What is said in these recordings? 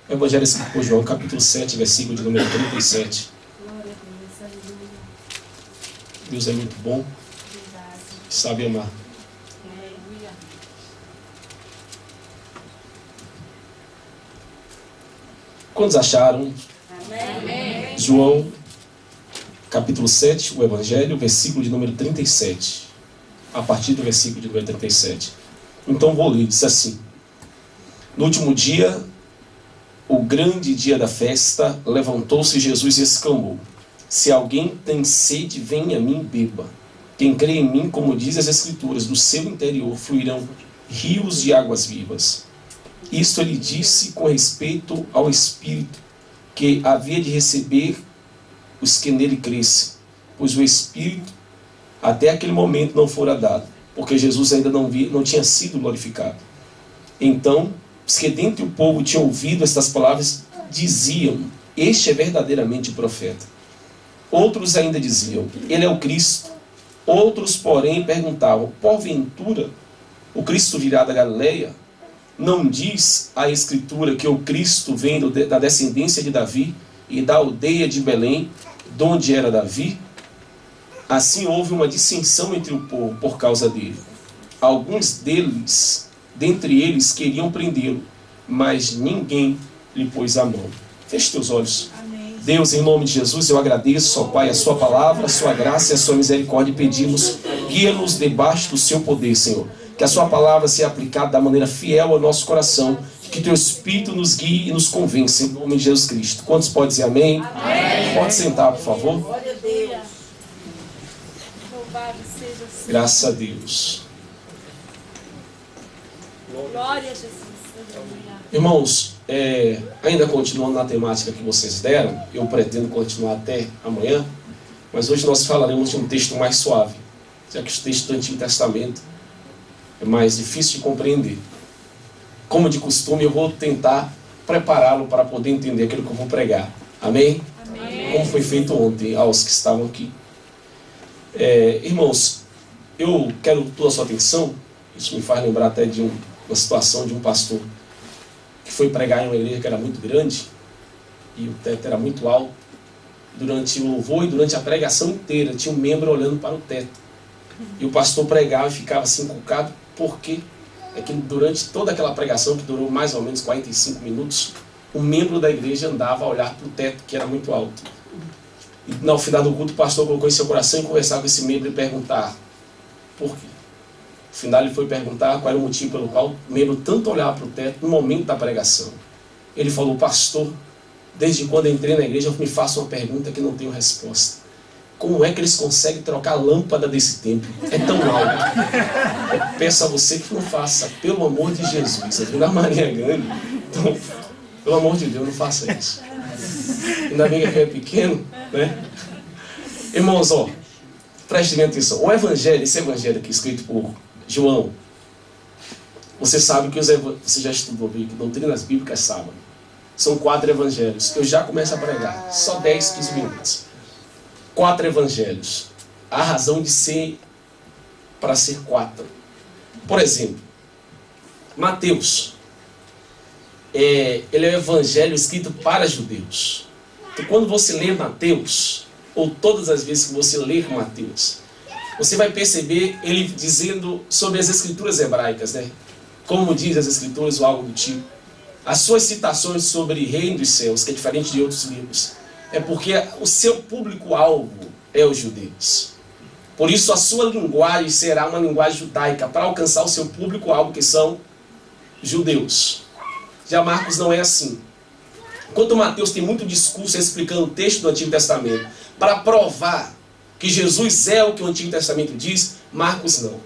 Evangelho escrito por João, capítulo 7, versículo de número 37. Deus é muito bom, sabe amar. Quantos acharam? Amém. João, capítulo 7, o Evangelho, versículo de número 37. A partir do versículo de número 37. Então vou ler, diz assim: no último dia, o grande dia da festa, levantou-se Jesus e exclamou: se alguém tem sede, venha a mim e beba. Quem crê em mim, como diz as Escrituras, do seu interior fluirão rios de águas vivas. Isto ele disse com respeito ao Espírito que havia de receber os que nele crescem, pois o Espírito até aquele momento não fora dado, porque Jesus ainda não tinha sido glorificado. Então, os que dentre o povo tinham ouvido estas palavras diziam: este é verdadeiramente o profeta. Outros ainda diziam: ele é o Cristo. Outros, porém, perguntavam: porventura o Cristo virá da Galileia? Não diz a Escritura que o Cristo vem da descendência de Davi e da aldeia de Belém, de onde era Davi? Assim houve uma dissensão entre o povo por causa dele. Alguns deles, dentre eles, queriam prendê-lo, mas ninguém lhe pôs a mão. Feche teus olhos. Amém. Deus, em nome de Jesus, eu agradeço, ó Pai, a sua palavra, a sua graça e a sua misericórdia, e pedimos: guia-nos debaixo do seu poder, Senhor. Que a sua palavra seja aplicada da maneira fiel ao nosso coração, que teu Espírito nos guie e nos convença, em nome de Jesus Cristo. Quantos podem dizer amém? Amém. Pode sentar, por favor. Glória a Deus. Louvado seja o Senhor. Graças a Deus. Glória a Jesus. Irmãos, ainda continuando na temática que vocês deram, eu pretendo continuar até amanhã, mas hoje nós falaremos de um texto mais suave, já que o texto do Antigo Testamento é mais difícil de compreender. Como de costume, eu vou tentar prepará-lo para poder entender aquilo que eu vou pregar. Amém? Amém. Como foi feito ontem aos que estavam aqui. Irmãos, eu quero toda a sua atenção. Isso me faz lembrar até de uma situação de um pastor que foi pregar em uma igreja que era muito grande e o teto era muito alto. Durante o louvor e durante a pregação inteira tinha um membro olhando para o teto. E o pastor pregava e ficava assim encucado. Por quê? É que durante toda aquela pregação, que durou mais ou menos 45 minutos, um membro da igreja andava a olhar para o teto, que era muito alto. E no final do culto, o pastor colocou em seu coração e conversava com esse membro e perguntar por quê. No final ele foi perguntar qual era o motivo pelo qual o membro tanto olhava para o teto no momento da pregação. Ele falou: pastor, desde quando eu entrei na igreja eu me faço uma pergunta que não tenho resposta. Como é que eles conseguem trocar a lâmpada desse templo? É tão alto. Eu peço a você que não faça, pelo amor de Jesus. A Vila Maria é grande, então, pelo amor de Deus, não faça isso. Ainda bem que aqui é pequeno, né? Irmãos, prestem atenção. O Evangelho, esse Evangelho aqui escrito por João, você sabe que você já estudou Bíblia, doutrinas bíblicas sábado. São 4 evangelhos. Eu já começo a pregar, só 10, 15 minutos. 4 evangelhos. A razão de ser, para ser 4. Por exemplo, Mateus. Ele é o evangelho escrito para judeus. Então, quando você lê Mateus, ou todas as vezes que você lê Mateus, você vai perceber ele dizendo sobre as escrituras hebraicas, né? Como diz as escrituras ou algo do tipo. As suas citações sobre reino dos céus, que é diferente de outros livros, é porque o seu público-alvo é os judeus. Por isso a sua linguagem será uma linguagem judaica, para alcançar o seu público-alvo, que são judeus. Já Marcos não é assim. Enquanto Mateus tem muito discurso explicando o texto do Antigo Testamento, para provar que Jesus é o que o Antigo Testamento diz, Marcos não.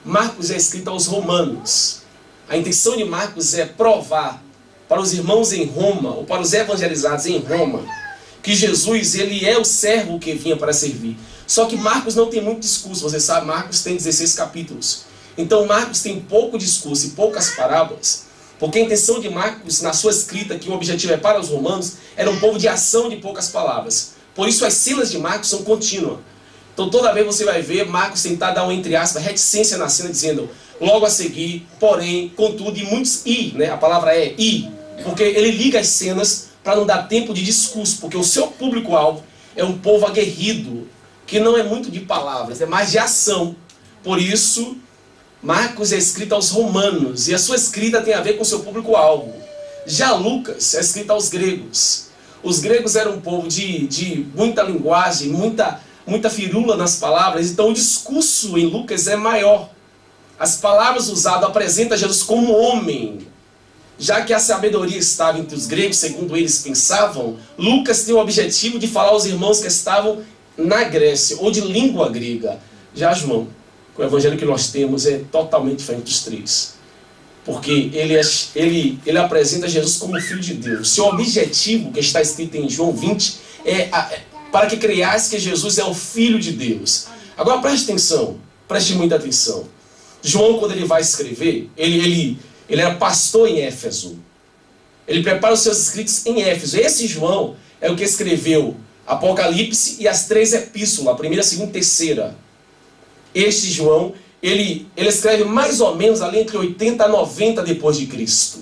Marcos é escrito aos romanos. A intenção de Marcos é provar para os irmãos em Roma, ou para os evangelizados em Roma, que Jesus, ele é o servo que vinha para servir. Só que Marcos não tem muito discurso. Você sabe, Marcos tem 16 capítulos. Então Marcos tem pouco discurso e poucas parábolas, porque a intenção de Marcos, na sua escrita, que o objetivo é para os romanos, era um povo de ação de poucas palavras. Por isso as cenas de Marcos são contínuas. Então toda vez você vai ver Marcos tentar dar uma, entre aspas, reticência na cena, dizendo logo a seguir, porém, contudo, e muitos né? A palavra é Porque ele liga as cenas para não dar tempo de discurso, porque o seu público-alvo é um povo aguerrido, que não é muito de palavras, é mais de ação. Por isso, Marcos é escrito aos romanos, e a sua escrita tem a ver com o seu público-alvo. Já Lucas é escrito aos gregos. Os gregos eram um povo de muita linguagem, muita firula nas palavras, então o discurso em Lucas é maior. As palavras usadas apresentam Jesus como homem. Já que a sabedoria estava entre os gregos, segundo eles pensavam, Lucas tem o objetivo de falar aos irmãos que estavam na Grécia, ou de língua grega. Já João, o evangelho que nós temos é totalmente diferente dos três. Porque ele apresenta Jesus como Filho de Deus. Seu objetivo, que está escrito em João 20, é para que creias que Jesus é o Filho de Deus. Agora preste atenção, preste muita atenção. João, quando ele vai escrever, ele era pastor em Éfeso. Ele prepara os seus escritos em Éfeso. Esse João é o que escreveu Apocalipse e as 3 epístolas, a primeira, a segunda e terceira. Este João, ele escreve mais ou menos ali entre 80 a 90 depois de Cristo.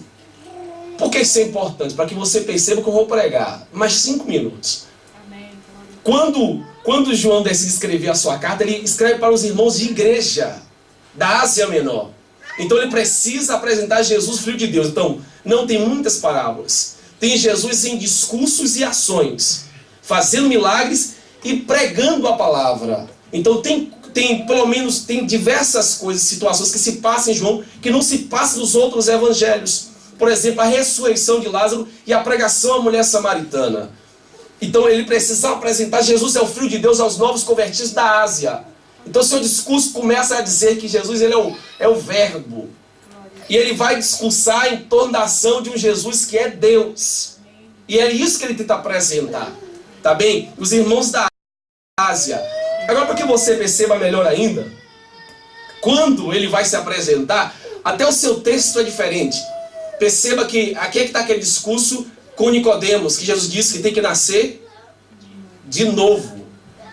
Por que isso é importante? Para que você perceba que eu vou pregar mais 5 minutos. Amém. Quando João decide escrever a sua carta, ele escreve para os irmãos de igreja da Ásia Menor. Então ele precisa apresentar Jesus, Filho de Deus. Então, não tem muitas parábolas. Tem Jesus em discursos e ações, fazendo milagres e pregando a palavra. Então tem pelo menos diversas coisas, situações que se passam em João, que não se passam nos outros evangelhos. Por exemplo, a ressurreição de Lázaro e a pregação à mulher samaritana. Então ele precisa apresentar Jesus é o Filho de Deus aos novos convertidos da Ásia. Então seu discurso começa a dizer que Jesus ele é o verbo. E ele vai discursar em torno da ação de um Jesus que é Deus. E é isso que ele tenta apresentar. Tá bem? Os irmãos da Ásia. Agora, para que você perceba melhor ainda, quando ele vai se apresentar, até o seu texto é diferente. Perceba que aqui é que está aquele discurso com Nicodemos, que Jesus disse que tem que nascer de novo.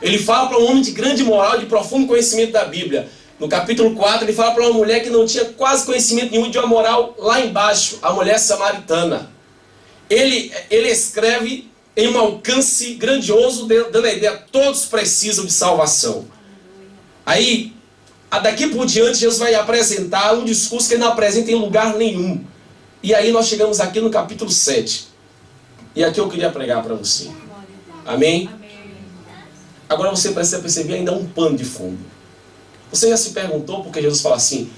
Ele fala para um homem de grande moral, de profundo conhecimento da Bíblia. No capítulo 4, ele fala para uma mulher que não tinha quase conhecimento nenhum de uma moral lá embaixo, a mulher samaritana. Ele escreve em um alcance grandioso, dando a ideia, todos precisam de salvação. Aí, daqui por diante, Jesus vai apresentar um discurso que ele não apresenta em lugar nenhum. E aí nós chegamos aqui no capítulo 7. E aqui eu queria pregar para você. Amém? Agora você precisa perceber ainda um pano de fundo. Você já se perguntou por que Jesus fala assim,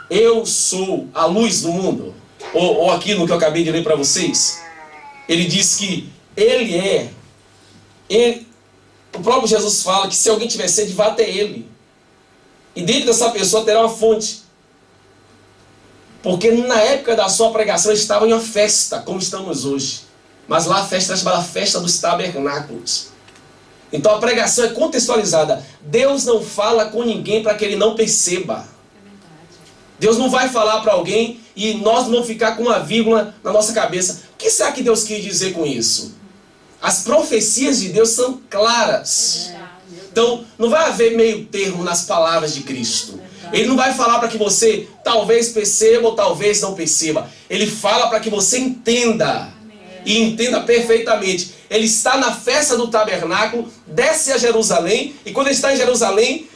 eu sou a luz do mundo? Ou aqui no que eu acabei de ler para vocês, ele diz que o próprio Jesus fala que se alguém tiver sede, vá até ele. E dentro dessa pessoa terá uma fonte. Porque na época da sua pregação eles estavam em uma festa, como estamos hoje. Mas lá a festa é chamada Festa dos Tabernáculos. Então a pregação é contextualizada. Deus não fala com ninguém para que ele não perceba. Deus não vai falar para alguém e nós não ficar com uma vírgula na nossa cabeça. O que será que Deus quis dizer com isso? As profecias de Deus são claras. Então não vai haver meio termo nas palavras de Cristo. Ele não vai falar para que você talvez perceba ou talvez não perceba. Ele fala para que você entenda. E entenda perfeitamente. Ele está na festa do tabernáculo, desce a Jerusalém, e quando ele está em Jerusalém,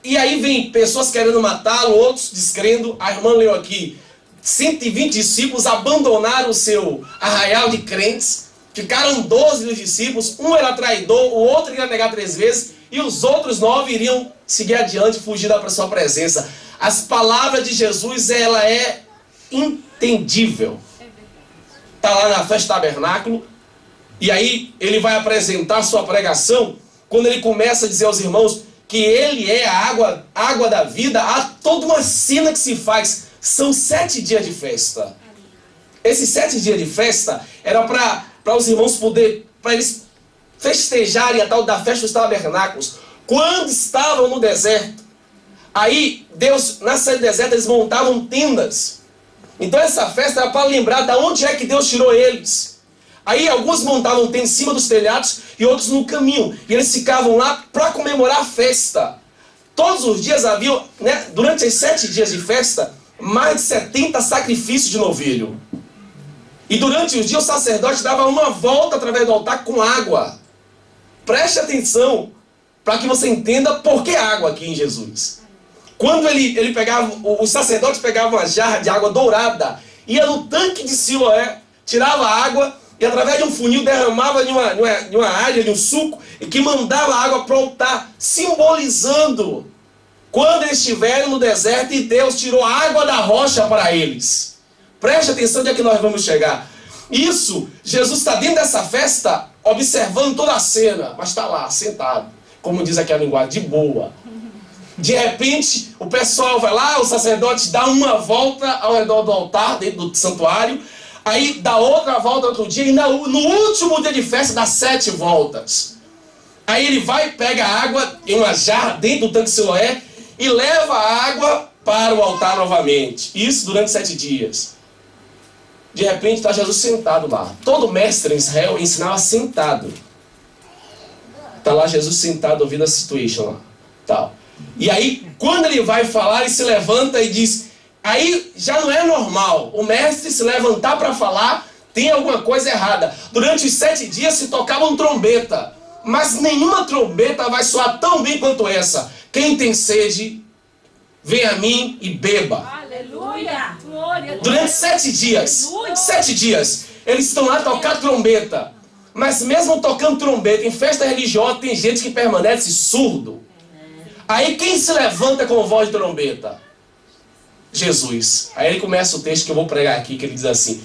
e aí vem pessoas querendo matá-lo, outros descrendo. A irmã leu aqui, 120 discípulos abandonaram o seu arraial de crentes, ficaram 12 dos discípulos, um era traidor, o outro iria negar 3 vezes, e os outros 9 iriam seguir adiante, fugir da sua presença. As palavras de Jesus, ela é entendível. Está lá na festa do tabernáculo, e aí ele vai apresentar sua pregação, quando ele começa a dizer aos irmãos que ele é a água da vida. Há toda uma cena que se faz. São 7 dias de festa. Esses 7 dias de festa era para os irmãos para eles festejarem a tal da festa dos tabernáculos. Quando estavam no deserto, aí Deus, nessa deserta, eles montavam tendas. Então essa festa era para lembrar de onde é que Deus tirou eles. Aí alguns montavam tenda em cima dos telhados e outros no caminho. E eles ficavam lá para comemorar a festa. Todos os dias havia, durante os 7 dias de festa, mais de 70 sacrifícios de novilho. E durante os dias o sacerdote dava uma volta através do altar com água. Preste atenção para que você entenda por que água aqui em Jesus. Quando ele pegava, os sacerdotes pegavam uma jarra de água dourada, ia no tanque de Siloé, tirava a água e através de um funil derramava de uma área, de um suco, e que mandava a água para o altar, simbolizando quando eles estiverem no deserto e Deus tirou a água da rocha para eles. Preste atenção onde é que nós vamos chegar. Isso, Jesus está dentro dessa festa, observando toda a cena, mas está lá, sentado, como diz aqui a linguagem, de boa. De repente, o pessoal vai lá, o sacerdote dá uma volta ao redor do altar, dentro do santuário, aí dá outra volta outro dia, e no último dia de festa dá 7 voltas. Aí ele vai, pega a água em uma jarra dentro do tanque de Siloé e leva a água para o altar novamente. Isso durante 7 dias. De repente está Jesus sentado lá. Todo mestre em Israel ensinava sentado. Está lá Jesus sentado ouvindo a situation lá. Tal. E aí, quando ele vai falar, ele se levanta e diz... Aí já não é normal o mestre se levantar para falar, tem alguma coisa errada. Durante os 7 dias se tocava um trombeta, mas nenhuma trombeta vai soar tão bem quanto essa. Quem tem sede, vem a mim e beba. Aleluia! Glória a Deus. Durante 7 dias, 7 dias, eles estão lá tocando trombeta. Mas mesmo tocando trombeta, em festa religiosa tem gente que permanece surdo. Aí quem se levanta com voz de trombeta? Jesus. Aí ele começa o texto que eu vou pregar aqui, que ele diz assim: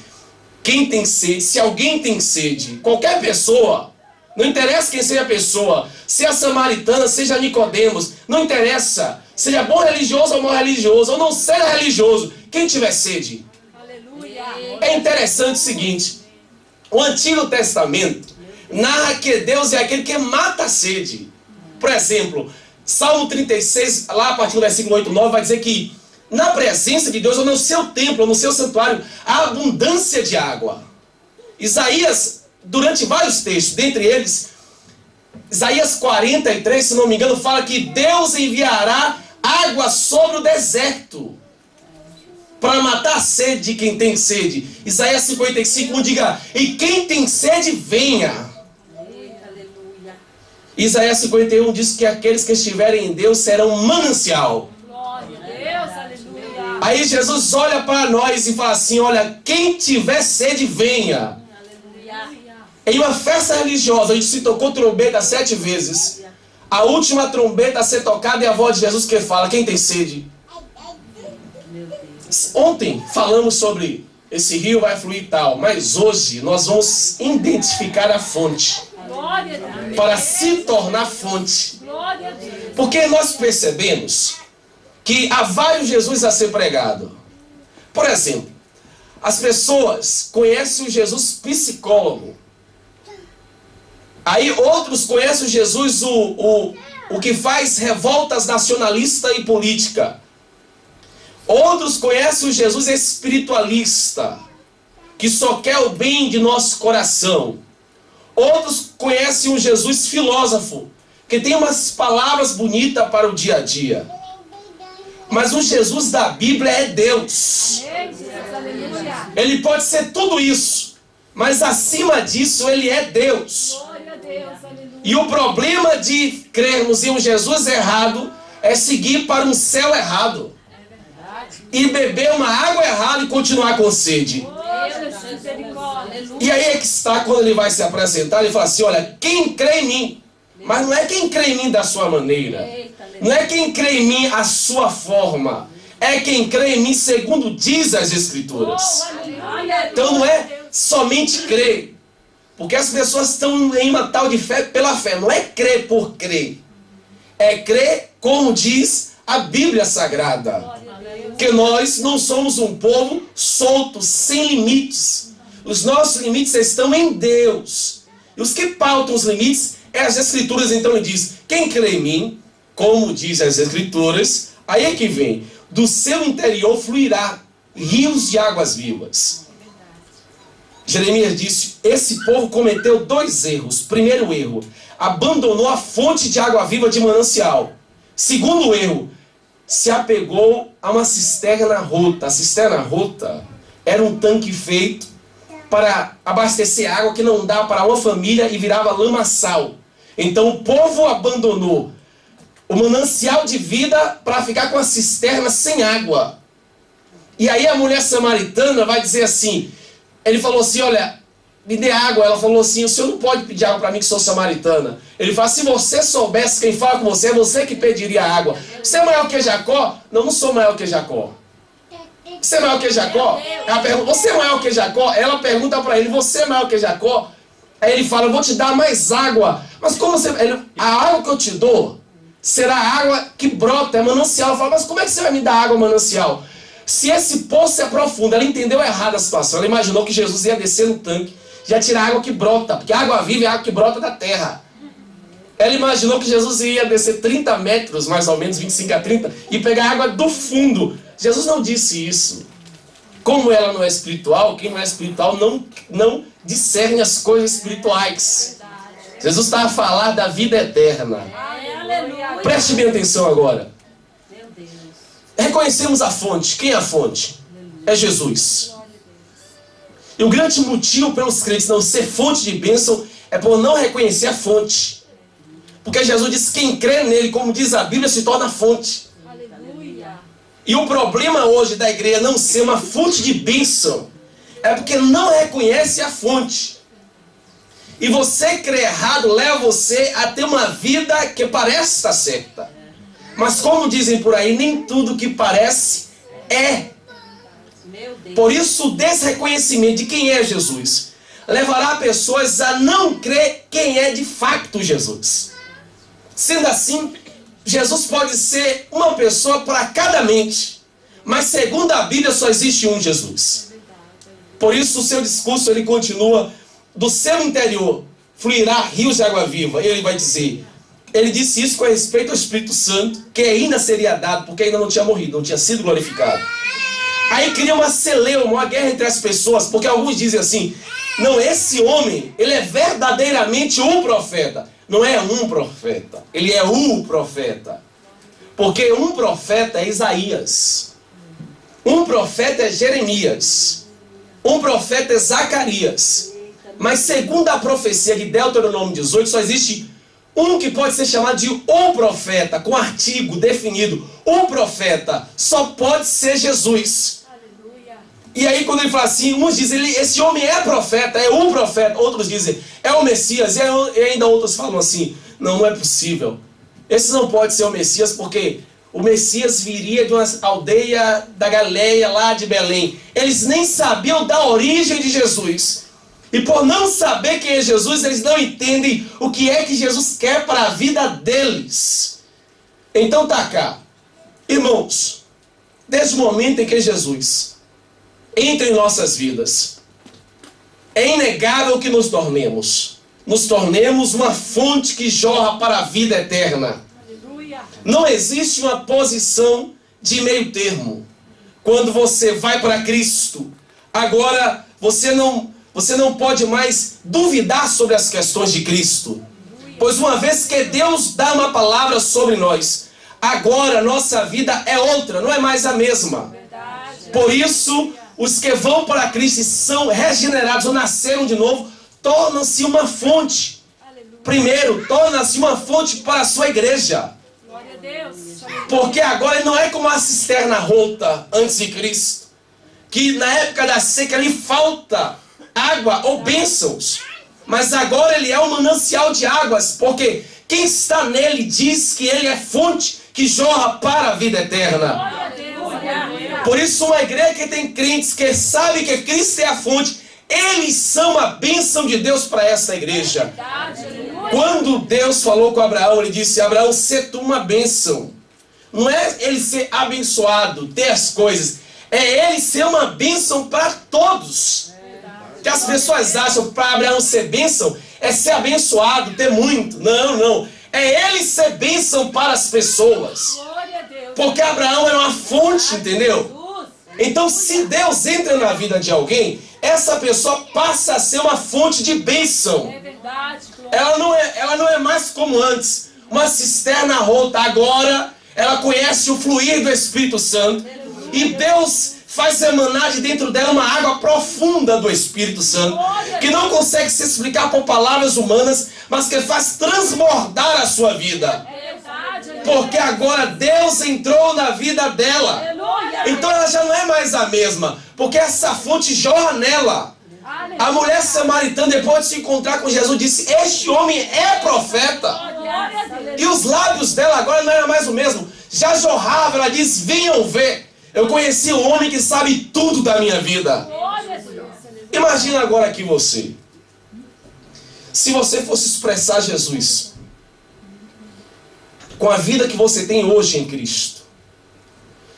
quem tem sede, se alguém tem sede, qualquer pessoa, não interessa quem seja a pessoa, seja samaritana, seja Nicodemos, não interessa, seja bom religioso ou mal religioso, ou não seja religioso, quem tiver sede. Aleluia! É interessante o seguinte, o Antigo Testamento narra que Deus é aquele que mata a sede. Por exemplo, Salmo 36, lá a partir do versículo 8, 9, vai dizer que na presença de Deus, ou no seu templo, ou no seu santuário, há abundância de água. Isaías, durante vários textos, dentre eles, Isaías 43, se não me engano, fala que Deus enviará água sobre o deserto para matar a sede de quem tem sede. Isaías 55 diga: e quem tem sede, venha. Isaías 51 diz que aqueles que estiverem em Deus serão manancial. Glória a Deus, aleluia! Aí Jesus olha para nós e fala assim: olha, quem tiver sede, venha. Em uma festa religiosa, a gente se tocou trombeta 7 vezes. A última trombeta a ser tocada é a voz de Jesus que fala: quem tem sede? Ontem falamos sobre esse rio vai fluir e tal, mas hoje nós vamos identificar a fonte. Glória a Deus! Para se tornar fonte. Glória a Deus! Porque nós percebemos que há vários Jesus a ser pregado. Por exemplo, as pessoas conhecem o Jesus psicólogo. Aí outros conhecem o Jesus o que faz revoltas nacionalista e política. Outros conhecem o Jesus espiritualista, que só quer o bem de nosso coração. Outros conhecem um Jesus filósofo, que tem umas palavras bonitas para o dia a dia. Mas o Jesus da Bíblia é Deus. Ele pode ser tudo isso, mas acima disso ele é Deus. E o problema de crermos em um Jesus errado é seguir para um céu errado. E beber uma água errada e continuar com sede. E aí é que está quando ele vai se apresentar, ele fala assim: olha, quem crê em mim, mas não é quem crê em mim da sua maneira, não é quem crê em mim a sua forma, é quem crê em mim segundo diz as Escrituras. Então não é somente crer, porque as pessoas estão em uma tal de fé pela fé, não é crer por crer, é crer como diz a Bíblia Sagrada. Que nós não somos um povo solto, sem limites. Os nossos limites estão em Deus. E os que pautam os limites é as Escrituras. Então ele diz: quem crê em mim, como diz as Escrituras, aí é que vem, do seu interior fluirá rios de águas vivas. Jeremias disse: esse povo cometeu 2 erros. Primeiro erro, abandonou a fonte de água viva de manancial. Segundo erro, se apegou a uma cisterna rota. A cisterna rota era um tanque feito para abastecer água que não dá para uma família e virava lamaçal. Então o povo abandonou o manancial de vida para ficar com a cisterna sem água. E aí a mulher samaritana vai dizer assim, ele falou assim, olha, me dê água. Ela falou assim, o senhor não pode pedir água para mim que sou samaritana. Ele fala, se você soubesse quem fala com você, é você que pediria água. Você é maior que Jacó? Não, não sou maior que Jacó. Você é maior que Jacó? Ela pergunta, você é maior que Jacó? Ela pergunta para ele, você é maior que Jacó? Aí ele fala, eu vou te dar mais água. Mas como você... a água que eu te dou será água que brota, é manancial. Ela fala, mas como é que você vai me dar água manancial? Se esse poço é profundo, ela entendeu errado a situação. Ela imaginou que Jesus ia descer no tanque, já tirar água que brota, porque a água viva é a água que brota da terra. Ela imaginou que Jesus ia descer 30 metros, mais ou menos, 25 a 30, e pegar água do fundo. Jesus não disse isso. Como ela não é espiritual, quem não é espiritual não discerne as coisas espirituais. Jesus está a falar da vida eterna. Preste bem atenção agora. Reconhecemos a fonte. Quem é a fonte? É Jesus. E o grande motivo pelos crentes não ser fonte de bênção é por não reconhecer a fonte. Porque Jesus diz que quem crê nele, como diz a Bíblia, se torna fonte. E o problema hoje da igreja não ser uma fonte de bênção é porque não reconhece a fonte. E você crer errado leva você a ter uma vida que parece estar certa. Mas como dizem por aí, nem tudo que parece é. Por isso o desreconhecimento de quem é Jesus levará pessoas a não crer quem é de fato Jesus. Sendo assim, Jesus pode ser uma pessoa para cada mente, mas segundo a Bíblia só existe um Jesus. Por isso o seu discurso ele continua, do seu interior fluirá rios de água viva. Ele vai dizer, ele disse isso com respeito ao Espírito Santo, que ainda seria dado, porque ainda não tinha morrido, não tinha sido glorificado. Aí cria uma celeuma, uma guerra entre as pessoas, porque alguns dizem assim, não, esse homem, ele é verdadeiramente um profeta. Não é um profeta, ele é o profeta. Porque um profeta é Isaías, um profeta é Jeremias, um profeta é Zacarias. Mas segundo a profecia de Deuteronômio 18, só existe um que pode ser chamado de o profeta, com artigo definido. O profeta só pode ser Jesus. E aí quando ele fala assim, uns dizem, esse homem é profeta, é o profeta. Outros dizem, é o Messias. E ainda outros falam assim, não é possível. Esse não pode ser o Messias, porque o Messias viria de uma aldeia da Galileia, lá de Belém. Eles nem sabiam da origem de Jesus. E por não saber quem é Jesus, eles não entendem o que é que Jesus quer para a vida deles. Então tá cá. Irmãos, desde o momento em que Jesus entra em nossas vidas, é inegável que nos tornemos uma fonte que jorra para a vida eterna. Não existe uma posição de meio termo. Quando você vai para Cristo, agora você não pode mais duvidar sobre as questões de Cristo. Pois uma vez que Deus dá uma palavra sobre nós, agora nossa vida é outra, não é mais a mesma. Por isso, os que vão para Cristo e são regenerados ou nasceram de novo, tornam-se uma fonte. Primeiro, torna-se uma fonte para a sua igreja. Porque agora não é como a cisterna rota antes de Cristo, que na época da seca lhe falta água ou bênçãos. Mas agora ele é um manancial de águas, porque quem está nele diz que ele é fonte que jorra para a vida eterna. Por isso uma igreja que tem crentes que sabem que Cristo é a fonte, eles são a bênção de Deus para essa igreja. Quando Deus falou com Abraão, ele disse, Abraão, sê tu uma bênção. Não é ele ser abençoado, ter as coisas, é ele ser uma bênção para todos. Que as pessoas acham que para Abraão ser bênção é ser abençoado, ter muito. Não, não. É ele ser bênção para as pessoas. Porque Abraão era uma fonte, entendeu? Então se Deus entra na vida de alguém, essa pessoa passa a ser uma fonte de bênção. Ela não é mais como antes, uma cisterna rota. Agora ela conhece o fluir do Espírito Santo. E Deus faz emanar de dentro dela uma água profunda do Espírito Santo, que não consegue se explicar por palavras humanas, mas que faz transbordar a sua vida. Porque agora Deus entrou na vida dela. Então ela já não é mais a mesma, porque essa fonte jorra nela. A mulher samaritana, depois de se encontrar com Jesus, disse: este homem é profeta. E os lábios dela agora não eram mais o mesmo, já jorrava. Ela diz: venham ver, eu conheci um homem que sabe tudo da minha vida. Imagina agora aqui você, se você fosse expressar Jesus com a vida que você tem hoje em Cristo.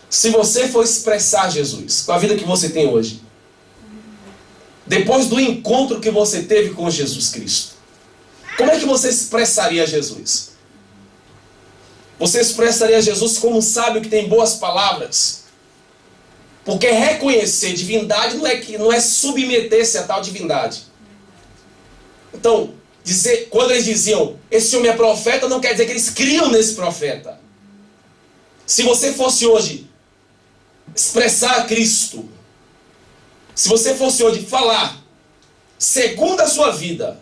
Se você for expressar Jesus com a vida que você tem hoje, depois do encontro que você teve com Jesus Cristo, como é que você expressaria Jesus? Você expressaria Jesus como um sábio que tem boas palavras? Porque reconhecer divindade não é submeter-se a tal divindade. Então, quando eles diziam, esse homem é profeta, não quer dizer que eles criam nesse profeta. Se você fosse hoje expressar Cristo, se você fosse hoje falar segundo a sua vida,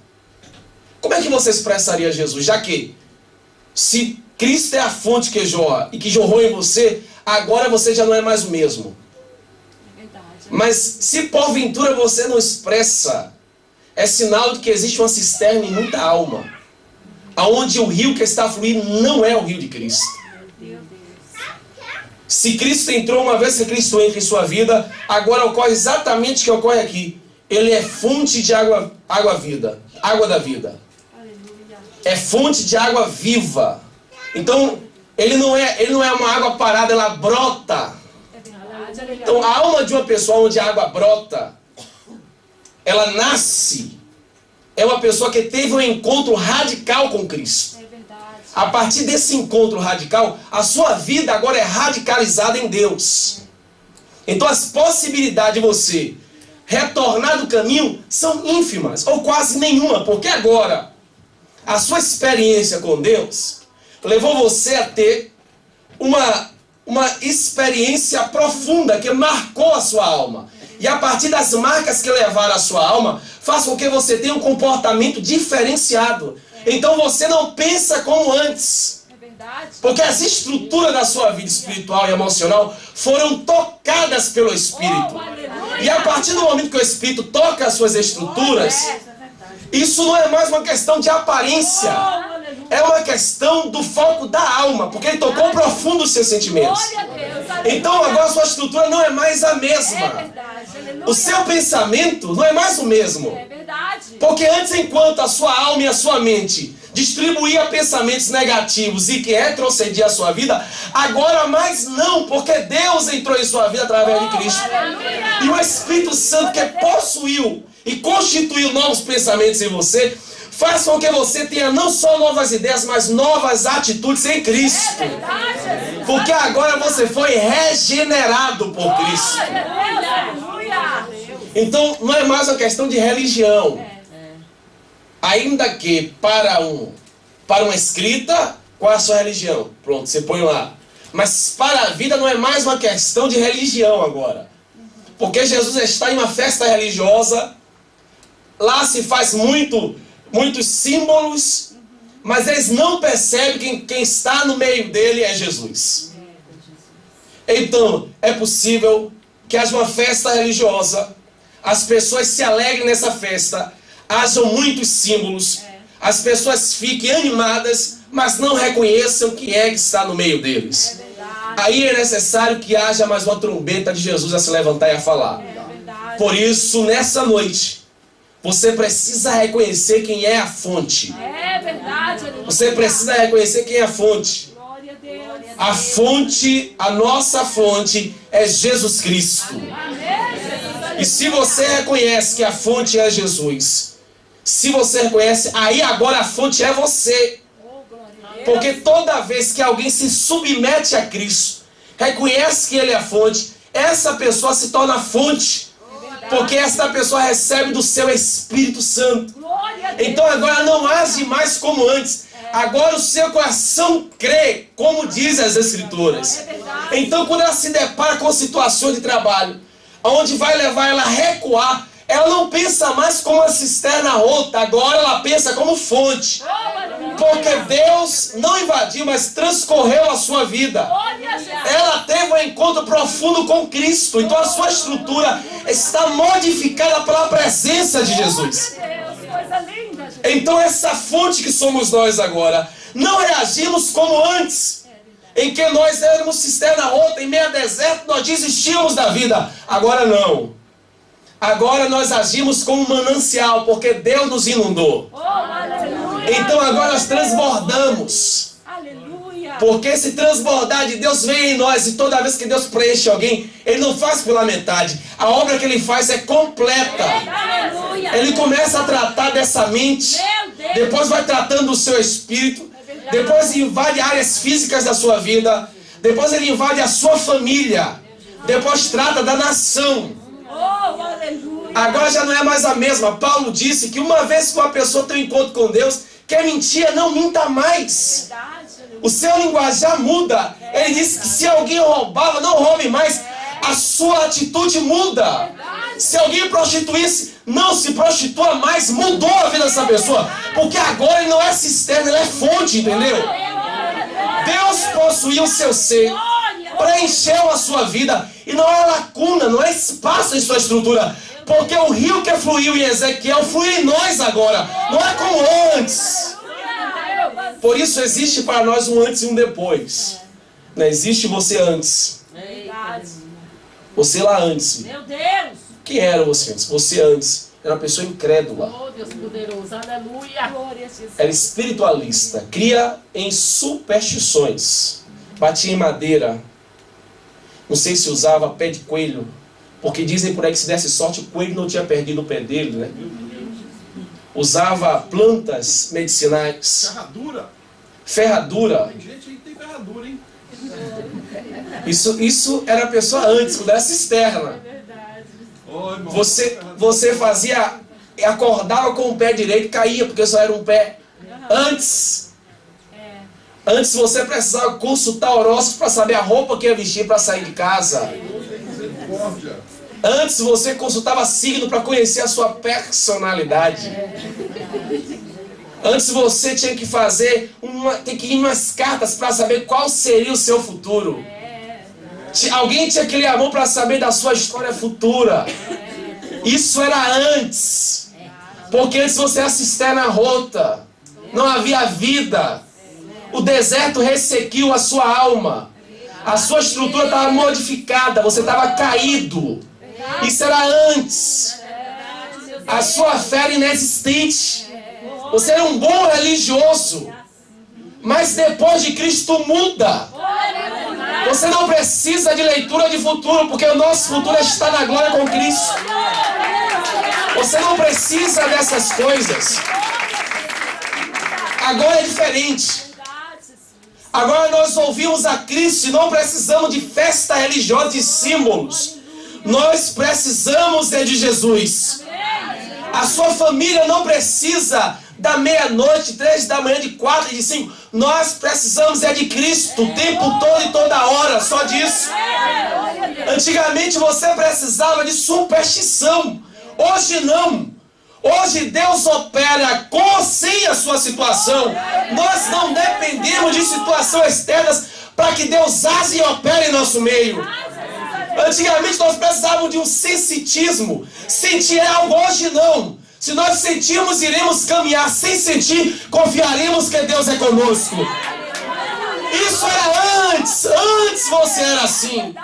como é que você expressaria Jesus? Já que, se Cristo é a fonte que jorra e que jorrou em você, agora você já não é mais o mesmo. Mas se porventura você não expressa, é sinal de que existe uma cisterna em muita alma, aonde o rio que está fluindo não é o rio de Cristo. Se Cristo entrou, uma vez que Cristo entra em sua vida, agora ocorre exatamente o que ocorre aqui. Ele é fonte de água vida, água da vida. É fonte de água viva. Então, ele não é uma água parada, ela brota. Então, a alma de uma pessoa onde a água brota, ela nasce, é uma pessoa que teve um encontro radical com Cristo. A partir desse encontro radical, a sua vida agora é radicalizada em Deus. Então as possibilidades de você retornar do caminho são ínfimas, ou quase nenhuma, porque agora a sua experiência com Deus levou você a ter uma experiência profunda que marcou a sua alma. E a partir das marcas que levaram a sua alma, faz com que você tenha um comportamento diferenciado. Então você não pensa como antes. Porque as estruturas da sua vida espiritual e emocional foram tocadas pelo Espírito. E a partir do momento que o Espírito toca as suas estruturas, isso não é mais uma questão de aparência. É uma questão do foco da alma, porque ele tocou profundo os seus sentimentos. Então agora a sua estrutura não é mais a mesma. O seu pensamento não é mais o mesmo. Porque antes, enquanto a sua alma e a sua mente distribuía pensamentos negativos e que retrocedia a sua vida, agora mais não, porque Deus entrou em sua vida através de Cristo. E o Espírito Santo, que possuiu e constituiu novos pensamentos em você, faz com que você tenha não só novas ideias, mas novas atitudes em Cristo. Porque agora você foi regenerado por Cristo. Então não é mais uma questão de religião. Ainda que para uma escrita, qual é a sua religião? Pronto, você põe lá. Mas para a vida não é mais uma questão de religião agora. Porque Jesus está em uma festa religiosa, lá se faz muitos símbolos, mas eles não percebem que quem está no meio dele é Jesus. Então, é possível que haja uma festa religiosa, as pessoas se alegrem nessa festa, hajam muitos símbolos, as pessoas fiquem animadas, mas não reconheçam quem é que está no meio deles. Aí é necessário que haja mais uma trombeta de Jesus a se levantar e a falar. Por isso, nessa noite, você precisa reconhecer quem é a fonte. Você precisa reconhecer quem é a fonte. A fonte, a nossa fonte é Jesus Cristo. E se você reconhece que a fonte é Jesus, se você reconhece, aí agora a fonte é você. Porque toda vez que alguém se submete a Cristo, reconhece que Ele é a fonte, essa pessoa se torna fonte. Porque essa pessoa recebe do seu Espírito Santo. Então agora não age mais como antes. Agora o seu coração crê, como dizem as Escrituras. Então, quando ela se depara com situações de trabalho, onde vai levar ela a recuar, ela não pensa mais como uma cisterna rota, agora ela pensa como fonte. Porque Deus não invadiu, mas transcorreu a sua vida. Ela teve um encontro profundo com Cristo. Então a sua estrutura está modificada pela presença de Jesus. Então essa fonte que somos nós agora, não reagimos como antes, em que nós éramos cisterna rota, em meio a deserto, nós desistíamos da vida. Agora não. Agora nós agimos como um manancial, porque Deus nos inundou. Então agora nós transbordamos. Porque esse transbordar de Deus vem em nós, e toda vez que Deus preenche alguém, Ele não faz pela metade. A obra que Ele faz é completa. Ele começa a tratar dessa mente, depois vai tratando do seu espírito, depois invade áreas físicas da sua vida, depois Ele invade a sua família, depois trata da nação. Agora já não é mais a mesma. Paulo disse que uma vez que uma pessoa tem um encontro com Deus, quer mentir, não minta mais. O seu linguajar muda. Ele disse que se alguém roubava, não roube mais. A sua atitude muda. Se alguém prostituísse, não se prostitua mais. Mudou a vida dessa pessoa. Porque agora ele não é cisterna, ele é fonte, entendeu? Deus possuiu o seu ser, preencheu a sua vida. E não há lacuna, não há espaço em sua estrutura. Porque o rio que fluiu em Ezequiel flui em nós agora. Não é como antes. Por isso existe para nós um antes e um depois. Não existe você antes. Você lá antes. Meu Deus! Quem era você antes? Você antes era uma pessoa incrédula. Oh, Deus poderoso, aleluia! Glória a Jesus. Era espiritualista. Cria em superstições. Batia em madeira. Não sei se usava pé de coelho. Porque dizem por aí que se desse sorte, o coelho não tinha perdido o pé dele, né? Usava plantas medicinais. Ferradura. Tem gente aí que tem ferradura, hein? Isso era a pessoa antes, quando era cisterna. Você fazia, acordava com o pé direito e caía, porque só era um pé. Antes você precisava consultar horóscopo para saber a roupa que ia vestir para sair de casa. Antes você consultava signo para conhecer a sua personalidade. Antes você tinha que tem que ir em umas cartas para saber qual seria o seu futuro. Alguém tinha que ler a mão para saber da sua história futura. Isso era antes. Porque antes você era cisterna rota. Não havia vida. O deserto ressequiu a sua alma. A sua estrutura estava modificada. Você estava caído. Isso era antes. A sua fé era inexistente. Você era um bom religioso. Mas depois de Cristo muda. Você não precisa de leitura de futuro, porque o nosso futuro está na glória com Cristo. Você não precisa dessas coisas. Agora é diferente. Agora nós ouvimos a Cristo e não precisamos de festa religiosa de símbolos. Nós precisamos de Jesus. A sua família não precisa da meia-noite, 3 da manhã, de 4 e de 5. Nós precisamos de Cristo o tempo todo e toda hora, só disso. Antigamente você precisava de superstição. Hoje não. Hoje Deus opera com ou sem a sua situação. Nós não dependemos de situações externas para que Deus age e opere em nosso meio. Antigamente nós precisávamos de um sensitismo. Sentir algo, hoje não. Se nós sentirmos, iremos caminhar. Sem sentir, confiaremos que Deus é conosco. Isso era antes. Antes você era assim.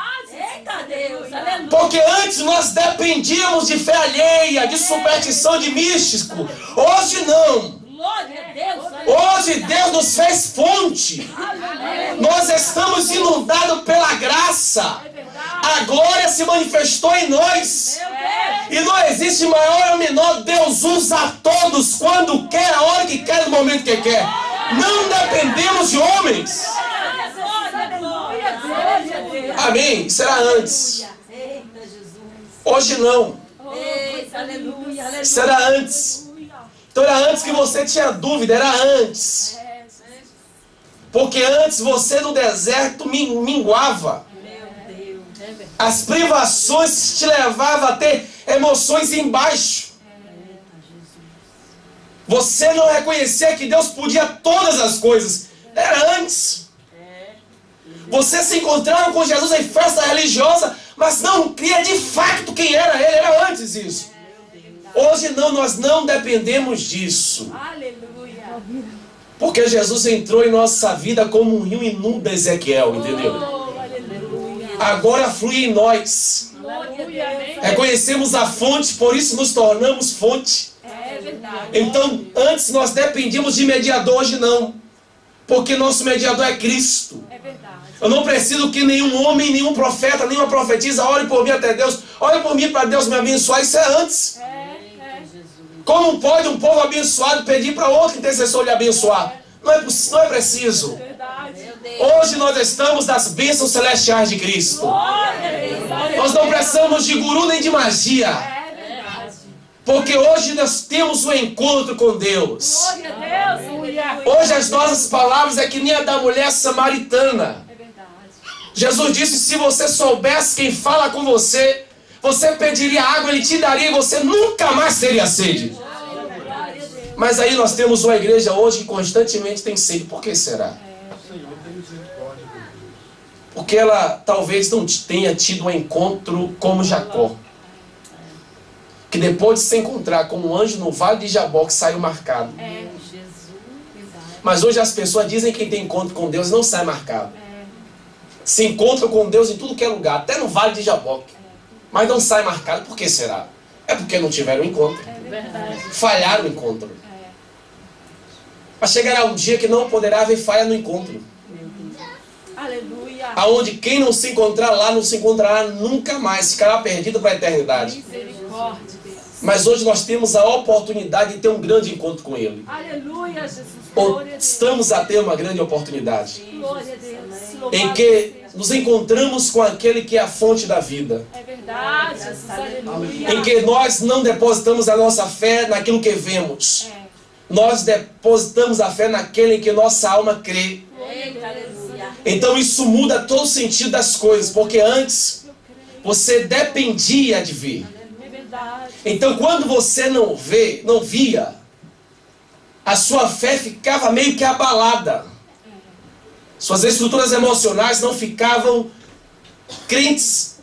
Porque antes nós dependíamos de fé alheia, de superstição, de místico. Hoje não. Hoje Deus nos fez fonte. Nós estamos inundados pela graça. A glória se manifestou em nós. E não existe maior ou menor. Deus usa a todos quando quer, a hora que quer, no momento que quer. Não dependemos de homens. Amém? Isso era antes. Hoje não. Isso era antes. Então era antes que você tinha dúvida. Era antes. Porque antes você no deserto minguava. As privações te levavam a ter emoções embaixo. Você não reconhecia que Deus podia todas as coisas. Era antes. Você se encontrava com Jesus em festa religiosa, mas não cria de fato quem era Ele. Era antes isso. Hoje não, nós não dependemos disso. Aleluia. Porque Jesus entrou em nossa vida como um rio inundo, Ezequiel, entendeu? Oh, aleluia. Agora flui em nós. Aleluia. Reconhecemos a fonte, por isso nos tornamos fonte. É verdade. Então, antes nós dependíamos de mediador, hoje não. Porque nosso mediador é Cristo. É verdade. Eu não preciso que nenhum homem, nenhum profeta, nenhuma profetisa ore por mim até Deus. Ore por mim para Deus me abençoar. Isso é antes. Como pode um povo abençoado pedir para outro intercessor lhe abençoar? Não é preciso. Hoje nós estamos nas bênçãos celestiais de Cristo. Nós não precisamos de guru nem de magia. Porque hoje nós temos um encontro com Deus. Hoje as nossas palavras é que nem a da mulher samaritana. Jesus disse, se você soubesse quem fala com você, você pediria água, Ele te daria e você nunca mais teria sede. Mas aí nós temos uma igreja hoje que constantemente tem sede. Por que será? Porque ela talvez não tenha tido um encontro como Jacó. Que depois de se encontrar como um anjo no vale de Jaboque saiu marcado. Mas hoje as pessoas dizem que quem tem encontro com Deus não sai marcado. Se encontra com Deus em tudo que é lugar, até no vale de Jaboque. Mas não sai marcado. Por que será? É porque não tiveram encontro. Falharam o encontro. Mas chegará um dia que não poderá haver falha no encontro. Aleluia. Aonde quem não se encontrar lá não se encontrará nunca mais. Ficará perdido para a eternidade. Mas hoje nós temos a oportunidade de ter um grande encontro com Ele. Aleluia, Jesus. Ou estamos a ter uma grande oportunidade. Glória a Deus. Em que nos encontramos com aquele que é a fonte da vida. É verdade, Jesus. Aleluia. Em que nós não depositamos a nossa fé naquilo que vemos. Nós depositamos a fé naquele em que nossa alma crê. Então isso muda todo o sentido das coisas. Porque antes você dependia de ver. Então quando você não via, a sua fé ficava meio que abalada. Suas estruturas emocionais não ficavam crentes.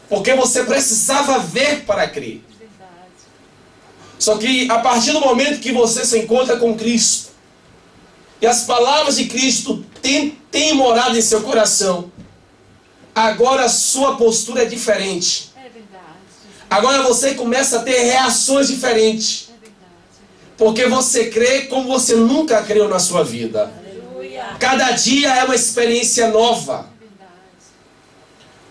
Porque você precisava ver para crer. Só que a partir do momento que você se encontra com Cristo, e as palavras de Cristo têm morado em seu coração, agora a sua postura é diferente. Agora você começa a ter reações diferentes. Porque você crê como você nunca creu na sua vida. Cada dia é uma experiência nova.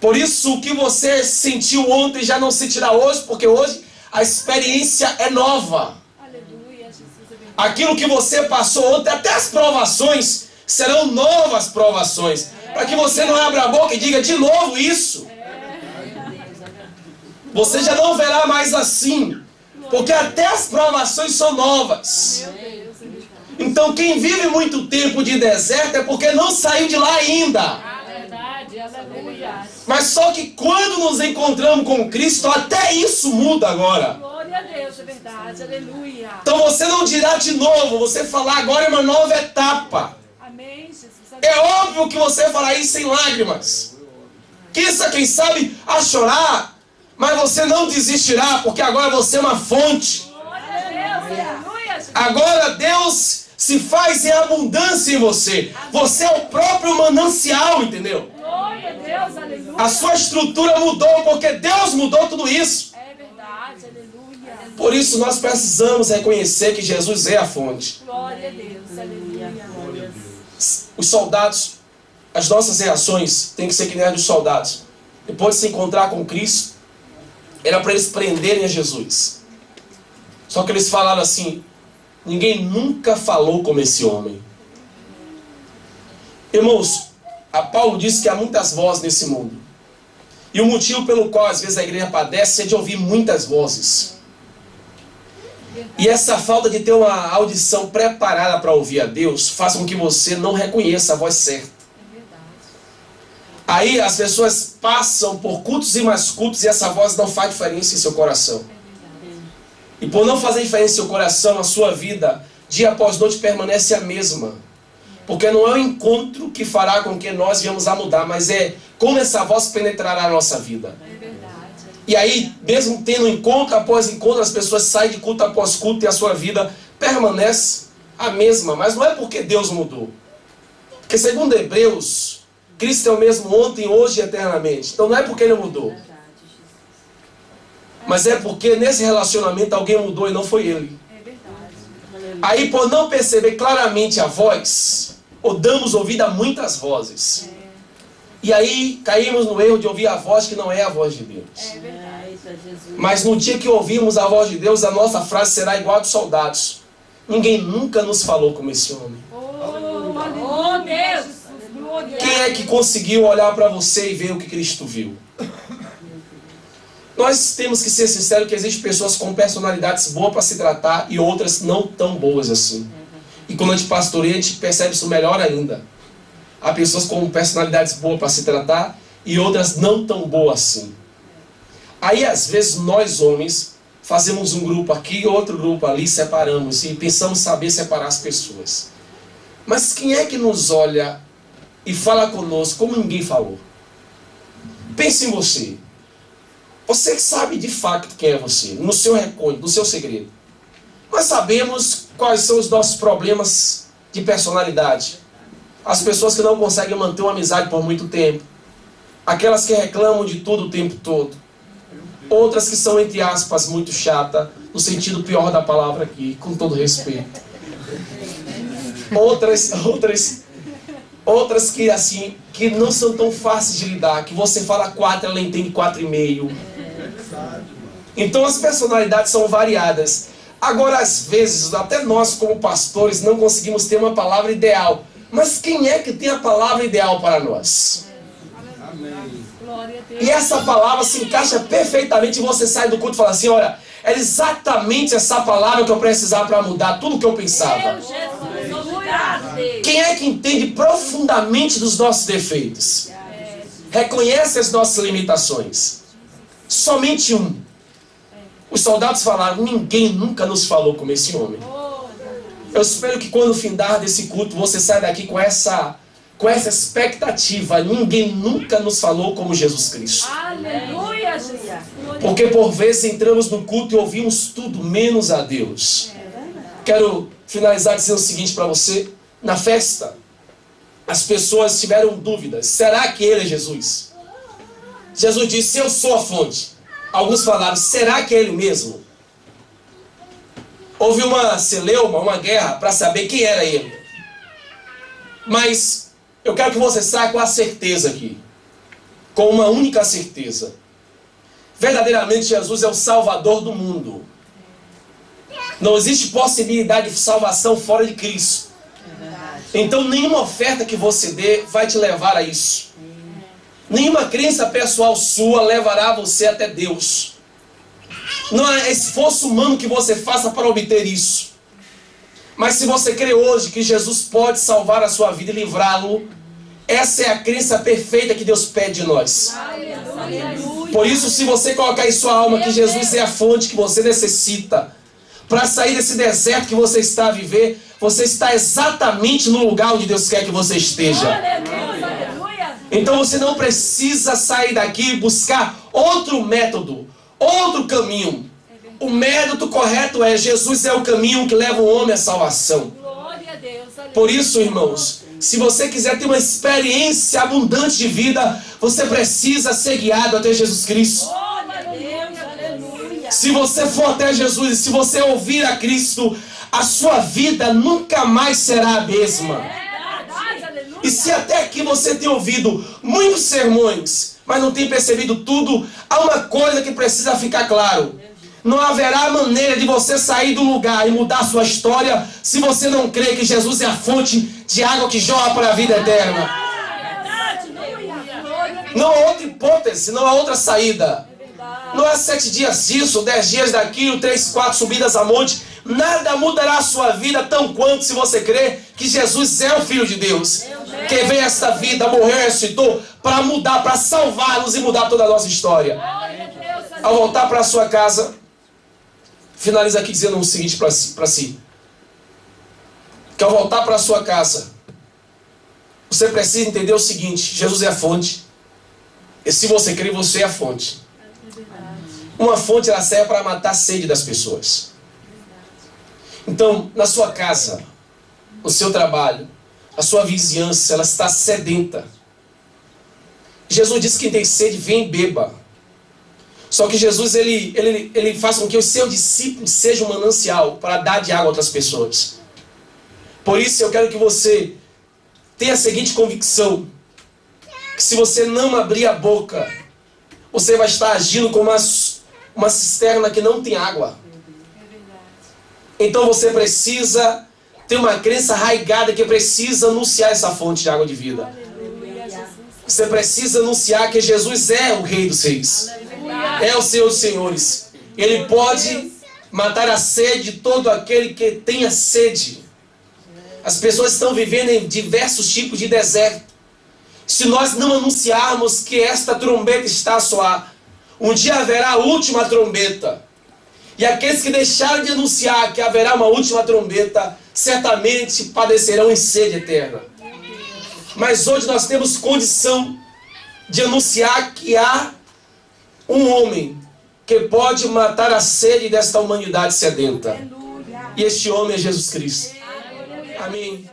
Por isso o que você sentiu ontem já não sentirá hoje, porque hoje a experiência é nova. Aquilo que você passou ontem, até as provações, serão novas provações. Para que você não abra a boca e diga de novo isso. Você já não verá mais assim. Porque até as provações são novas. Então quem vive muito tempo de deserto é porque não saiu de lá ainda. Mas só que quando nos encontramos com Cristo, até isso muda agora. Glória a Deus, é verdade, aleluia. Então você não dirá de novo, você falar agora é uma nova etapa. Amém, Jesus. É óbvio que você fará isso sem lágrimas. Quem sabe a chorar, mas você não desistirá, porque agora você é uma fonte. Glória a Deus, aleluia, Jesus. Agora Deus se faz em abundância em você. Você é o próprio manancial, entendeu? Glória a Deus, aleluia. A sua estrutura mudou, porque Deus mudou tudo isso. É verdade, aleluia. Por isso nós precisamos reconhecer que Jesus é a fonte. Glória a Deus, aleluia. Os soldados, as nossas reações têm que ser que nem as dos soldados. Depois de se encontrar com Cristo, era para eles prenderem a Jesus. Só que eles falaram assim, ninguém nunca falou como esse homem. Irmãos, a Paulo diz que há muitas vozes nesse mundo. E o motivo pelo qual às vezes a igreja padece é de ouvir muitas vozes. E essa falta de ter uma audição preparada para ouvir a Deus faz com que você não reconheça a voz certa. Aí as pessoas passam por cultos e mais cultos e essa voz não faz diferença em seu coração. E por não fazer diferença em seu coração, a sua vida, dia após noite, permanece a mesma. Porque não é o encontro que fará com que nós venhamos a mudar, mas é como essa voz penetrará a nossa vida. E aí, mesmo tendo encontro após encontro, as pessoas saem de culto após culto e a sua vida permanece a mesma. Mas não é porque Deus mudou. Porque segundo Hebreus, Cristo é o mesmo ontem, hoje e eternamente. Então não é porque Ele mudou. Mas é porque nesse relacionamento alguém mudou e não foi Ele. Aí por não perceber claramente a voz, ou damos ouvido a muitas vozes. E aí caímos no erro de ouvir a voz que não é a voz de Deus. Mas no dia que ouvimos a voz de Deus, a nossa frase será igual a dos soldados. Ninguém nunca nos falou como esse homem. Oh, Deus! Quem é que conseguiu olhar para você e ver o que Cristo viu? Nós temos que ser sinceros que existem pessoas com personalidades boas para se tratar e outras não tão boas assim. E quando a gente pastoreia, a gente percebe isso melhor ainda. Há pessoas com personalidades boas para se tratar e outras não tão boas assim. Aí às vezes nós homens fazemos um grupo aqui e outro grupo ali, separamos e pensamos saber separar as pessoas. Mas quem é que nos olha e fala conosco como ninguém falou? Pense em você. Você que sabe de fato quem é você, no seu recôndito, no seu segredo. Nós sabemos quais são os nossos problemas de personalidade. As pessoas que não conseguem manter uma amizade por muito tempo. Aquelas que reclamam de tudo o tempo todo. Outras que são, entre aspas, muito chata, no sentido pior da palavra aqui, com todo respeito. Outras que assim, que não são tão fáceis de lidar, que você fala 4, ela entende 4,5. Então as personalidades são variadas. Agora, às vezes, até nós como pastores não conseguimos ter uma palavra ideal. Mas quem é que tem a palavra ideal para nós? Amém. E essa palavra se encaixa perfeitamente e você sai do culto e fala assim, olha, era exatamente essa palavra que eu precisava para mudar tudo o que eu pensava. Quem é que entende profundamente dos nossos defeitos? Reconhece as nossas limitações? Somente um. Os soldados falaram, ninguém nunca nos falou como esse homem. Eu espero que quando findar desse culto, você saia daqui com essa expectativa. Ninguém nunca nos falou como Jesus Cristo. Aleluia, Jesus. Porque por vezes entramos no culto e ouvimos tudo menos a Deus. Quero finalizar dizendo o seguinte para você. Na festa, as pessoas tiveram dúvidas. Será que Ele é Jesus? Jesus disse, eu sou a fonte. Alguns falaram, será que é Ele mesmo? Houve uma celeuma, uma guerra para saber quem era Ele. Mas eu quero que você saia com a certeza aqui. Com uma única certeza. Verdadeiramente Jesus é o Salvador do mundo. Não existe possibilidade de salvação fora de Cristo. Então nenhuma oferta que você dê vai te levar a isso. Nenhuma crença pessoal sua levará você até Deus. Não é esforço humano que você faça para obter isso. Mas se você crê hoje que Jesus pode salvar a sua vida e livrá-lo, essa é a crença perfeita que Deus pede de nós. Por isso, se você colocar em sua alma que Jesus é a fonte que você necessita para sair desse deserto que você está a viver, você está exatamente no lugar onde Deus quer que você esteja. Então você não precisa sair daqui e buscar outro método, outro caminho. O método correto é Jesus é o caminho que leva o homem à salvação. Por isso, irmãos, se você quiser ter uma experiência abundante de vida, você precisa ser guiado até Jesus Cristo. Se você for até Jesus e se você ouvir a Cristo, a sua vida nunca mais será a mesma. E se até aqui você tem ouvido muitos sermões, mas não tem percebido tudo, há uma coisa que precisa ficar claro. Não haverá maneira de você sair do lugar e mudar a sua história se você não crê que Jesus é a fonte de água que jorra para a vida eterna. Não há outra hipótese, não há outra saída. Não é 7 dias disso, 10 dias daquilo, 3, 4 subidas a monte. Nada mudará a sua vida tão quanto se você crer que Jesus é o Filho de Deus. Que veio a esta vida, morreu e ressuscitou para mudar, para salvar-nos e mudar toda a nossa história. Ao voltar para a sua casa, finaliza aqui dizendo o seguinte para si. Que ao voltar para a sua casa, você precisa entender o seguinte: Jesus é a fonte. E se você crer, você é a fonte. Uma fonte, ela serve para matar a sede das pessoas. Então, na sua casa, no seu trabalho, a sua vizinhança, ela está sedenta. Jesus disse que quem tem sede, vem e beba. Só que Jesus, ele faz com que os seus discípulos sejam um manancial para dar de água a outras pessoas. Por isso eu quero que você tenha a seguinte convicção: que se você não abrir a boca, você vai estar agindo como uma cisterna que não tem água. Então você precisa ter uma crença arraigada que precisa anunciar essa fonte de água de vida. Você precisa anunciar que Jesus é o Rei dos Reis. É o Senhor dos Senhores. Ele pode matar a sede de todo aquele que tenha sede. As pessoas estão vivendo em diversos tipos de deserto. Se nós não anunciarmos que esta trombeta está a soar, um dia haverá a última trombeta. E aqueles que deixaram de anunciar que haverá uma última trombeta, certamente padecerão em sede eterna. Mas hoje nós temos condição de anunciar que há um homem que pode matar a sede desta humanidade sedenta. E este homem é Jesus Cristo. Amém.